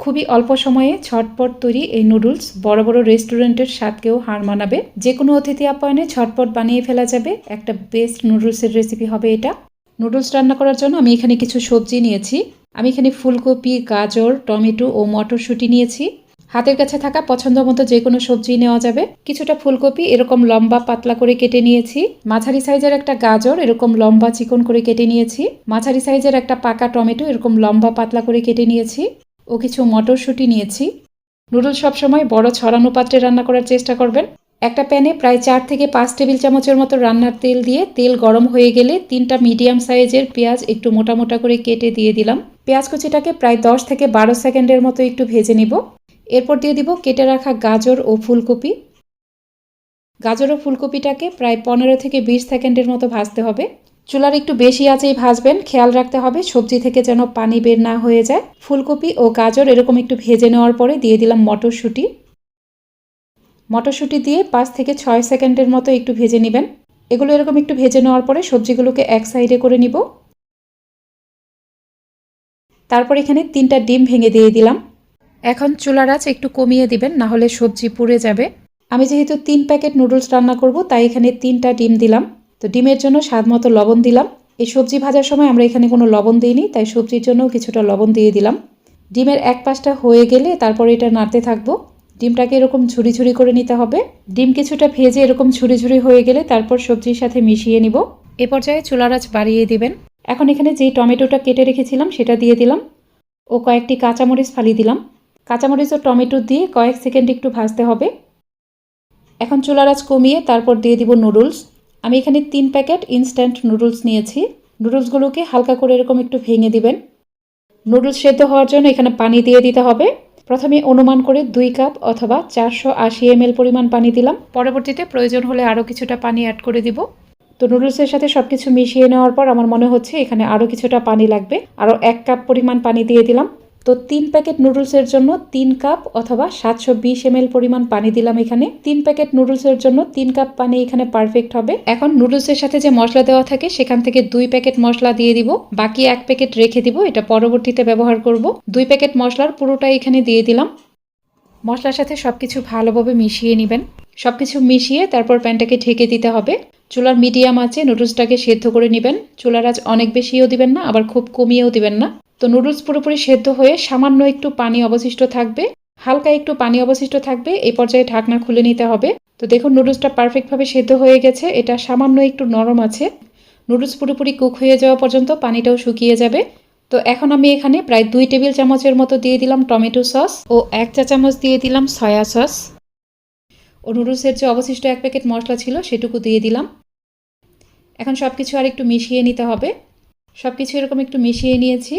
খুবই অল্প সময়ে ঝটপট তৈরি এই নুডলস বড় বড় রেস্টুরেন্টের স্বাদকেও হার মানাবে। যে কোনো অতিথি আপ্যায়নে ঝটপট বানিয়ে ফেলা যাবে একটা বেস্ট নুডলসের রেসিপি হবে এটা। নুডলস রান্না করার জন্য আমি এখানে কিছু সবজি নিয়েছি। আমি এখানে ফুলকপি, গাজর, টমেটো ও মটরশুঁটি নিয়েছি। হাতের কাছে থাকা পছন্দ মতো যে কোনো সবজি নেওয়া যাবে। কিছুটা ফুলকপি এরকম লম্বা পাতলা করে কেটে নিয়েছি। মাঝারি সাইজের একটা গাজর এরকম লম্বা চিকন করে কেটে নিয়েছি। মাঝারি সাইজের একটা পাকা টমেটো এরকম লম্বা পাতলা করে কেটে নিয়েছি ও কিছু মটরশুঁটি নিয়েছি। নুডলস সবসময় বড় ছড়ানো পাত্রে রান্না করার চেষ্টা করবেন। একটা প্যানে প্রায় 4 থেকে 5 টেবিল চামচের মতো রান্নার তেল দিয়ে তেল গরম হয়ে গেলে 3টা মিডিয়াম সাইজের পেঁয়াজ একটু মোটা মোটা করে কেটে দিয়ে দিলাম। পেঁয়াজ কুচিটাকে প্রায় 10 থেকে 12 সেকেন্ডের মতো একটু ভেজে নিব। এরপর দিয়ে দিব কেটে রাখা গাজর ও ফুলকপি। গাজর ও ফুলকপিটাকে প্রায় 15 থেকে 20 সেকেন্ডের মতো ভাজতে হবে। চুলার একটু বেশি আঁচেই ভাজবেন, খেয়াল রাখতে হবে সবজি থেকে যেন পানি বের না হয়ে যায়। ফুলকপি ও গাজর এরকম একটু ভেজে নেওয়ার পরে দিয়ে দিলাম মটরশুঁটি। মটরশুঁটি দিয়ে 5 থেকে 6 সেকেন্ডের মতো একটু ভেজে নেবেন। এগুলো এরকম একটু ভেজে নেওয়ার পরে সবজিগুলোকে এক সাইডে করে নিব। তারপর এখানে 3টা ডিম ভেঙে দিয়ে দিলাম। এখন চুলার আঁচ একটু কমিয়ে দিবেন, না হলে সবজি পুড়ে যাবে। আমি যেহেতু 3 প্যাকেট নুডলস রান্না করব তাই এখানে 3টা ডিম দিলাম। তো ডিমের জন্য স্বাদ মতো লবণ দিলাম। এই সবজি ভাজার সময় আমরা এখানে কোনো লবণ দিইনি, তাই সবজির জন্য কিছুটা লবণ দিয়ে দিলাম। ডিমের এক পাশটা হয়ে গেলে তারপর এটা নাড়তে থাকবো। ডিমটাকে এরকম ঝুরি ঝুরি করে নিতে হবে। ডিম কিছুটা ভেজে এরকম ঝুরি ঝুরি হয়ে গেলে তারপর সবজির সাথে মিশিয়ে নিব। এ পর্যায়ে চুলার আঁচ বাড়িয়ে দিবেন। এখন এখানে যেই টমেটোটা কেটে রেখেছিলাম সেটা দিয়ে দিলাম ও কয়েকটি কাঁচামরিচ ফালি দিলাম। কাঁচামরিচ ও টমেটো দিয়ে কয়েক সেকেন্ড একটু ভাজতে হবে। এখন চুলার আঁচ কমিয়ে তারপর দিয়ে দিব নুডলস। আমি এখানে 3 প্যাকেট ইনস্ট্যান্ট নুডলস নিয়েছি। নুডলসগুলোকে হালকা করে এরকম একটু ভেঙে দিবেন। নুডলস সেদ্ধ হওয়ার জন্য এখানে পানি দিয়ে দিতে হবে। প্রথমে অনুমান করে 2 কাপ অথবা 480 ml পরিমাণ পানি দিলাম। পরবর্তীতে প্রয়োজন হলে আরও কিছুটা পানি অ্যাড করে দিব। তো নুডলসের সাথে সব কিছু মিশিয়ে নেওয়ার পর আমার মনে হচ্ছে এখানে আরও কিছুটা পানি লাগবে। আরও 1 কাপ পরিমাণ পানি দিয়ে দিলাম। তো 3 প্যাকেট নুডলসের জন্য 3 কাপ অথবা 720 ml পরিমাণ পানি দিলাম এখানে। 3 প্যাকেট নুডলসের জন্য 3 কাপ পানি এখানে পারফেক্ট হবে। এখন নুডলসের সাথে যে মশলা দেওয়া থাকে সেখান থেকে 2 প্যাকেট মশলা দিয়ে দিব। বাকি 1 প্যাকেট রেখে দিব, এটা পরবর্তীতে ব্যবহার করব। 2 প্যাকেট মশলার পুরোটাই এখানে দিয়ে দিলাম। মশলার সাথে সবকিছু ভালোভাবে মিশিয়ে নেবেন। সবকিছু মিশিয়ে তারপর প্যানটাকে ঢেকে দিতে হবে। চুলার মিডিয়াম আঁচে নুডলসটাকে সেদ্ধ করে নেবেন। চুলার আঁচ অনেক বেশিও দিবেন না, আবার খুব কমিয়েও দিবেন না। তো নুডলস পুরোপুরি সেদ্ধ হয়ে সামান্য একটু পানি অবশিষ্ট থাকবে, হালকা একটু পানি অবশিষ্ট থাকবে। এই পর্যায়ে ঢাকনা খুলে নিতে হবে। তো দেখুন নুডলসটা পারফেক্টভাবে সেদ্ধ হয়ে গেছে। এটা সামান্য একটু নরম আছে। নুডলস পুরোপুরি কুক হয়ে যাওয়া পর্যন্ত পানিটাও শুকিয়ে যাবে। তো এখন আমি এখানে প্রায় 2 টেবিল চামচের মতো দিয়ে দিলাম টমেটো সস ও 1 চা চামচ দিয়ে দিলাম সয়া সস ও নুডলসের যে অবশিষ্ট 1 প্যাকেট মশলা ছিল সেটুকু দিয়ে দিলাম। এখন সব কিছু আর একটু মিশিয়ে নিতে হবে। সব কিছু এরকম একটু মিশিয়ে নিয়েছি।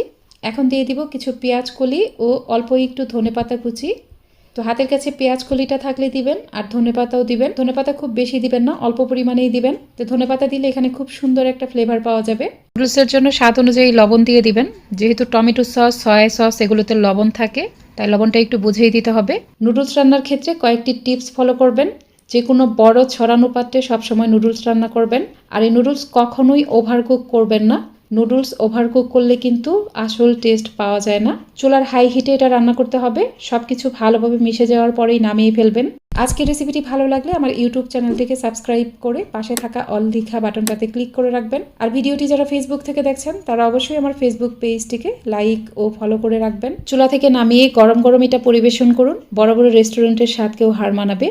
এখন দিয়ে দিব কিছু পেঁয়াজ কলি ও অল্প একটু ধনেপাতা কুচি। তো হাতের কাছে পেঁয়াজ কলিটা থাকলে দিবেন, আর ধনেপাতাও দিবেন। ধনেপাতা খুব বেশি দিবেন না, অল্প পরিমাণেই দিবেন। তো ধনেপাতা দিলে এখানে খুব সুন্দর একটা ফ্লেভার পাওয়া যাবে। নুডলসের জন্য স্বাদ অনুযায়ী লবণ দিয়ে দিবেন। যেহেতু টমেটো সস, সয়া সস এগুলোতে লবণ থাকে, তাই লবণটা একটু বুঝেই দিতে হবে। নুডলস রান্নার ক্ষেত্রে কয়েকটি টিপস ফলো করবেন। যে কোনো বড় ছড়ানো পাত্রে সবসময় নুডলস রান্না করবেন। আর এই নুডলস কখনোই ওভারকুক করবেন না। নুডলস ওভারকুক করলে কিন্তু আসল টেস্ট পাওয়া যায় না। চুলার হাই হিটে এটা রান্না করতে হবে। সবকিছু ভালোভাবে মিশে যাওয়ার পরেই নামিয়ে ফেলবেন। আজকের রেসিপিটি ভালো লাগলে আমার ইউটিউব চ্যানেলটিকে সাবস্ক্রাইব করে পাশে থাকা অল লেখা বাটনটাতে ক্লিক করে রাখবেন। আর ভিডিওটি যারা ফেসবুক থেকে দেখছেন তারা অবশ্যই আমার ফেসবুক পেজটিকে লাইক ও ফলো করে রাখবেন। চুলা থেকে নামিয়ে গরম গরম এটা পরিবেশন করুন। বড় বড় রেস্টুরেন্টের স্বাদকেও হার মানাবে।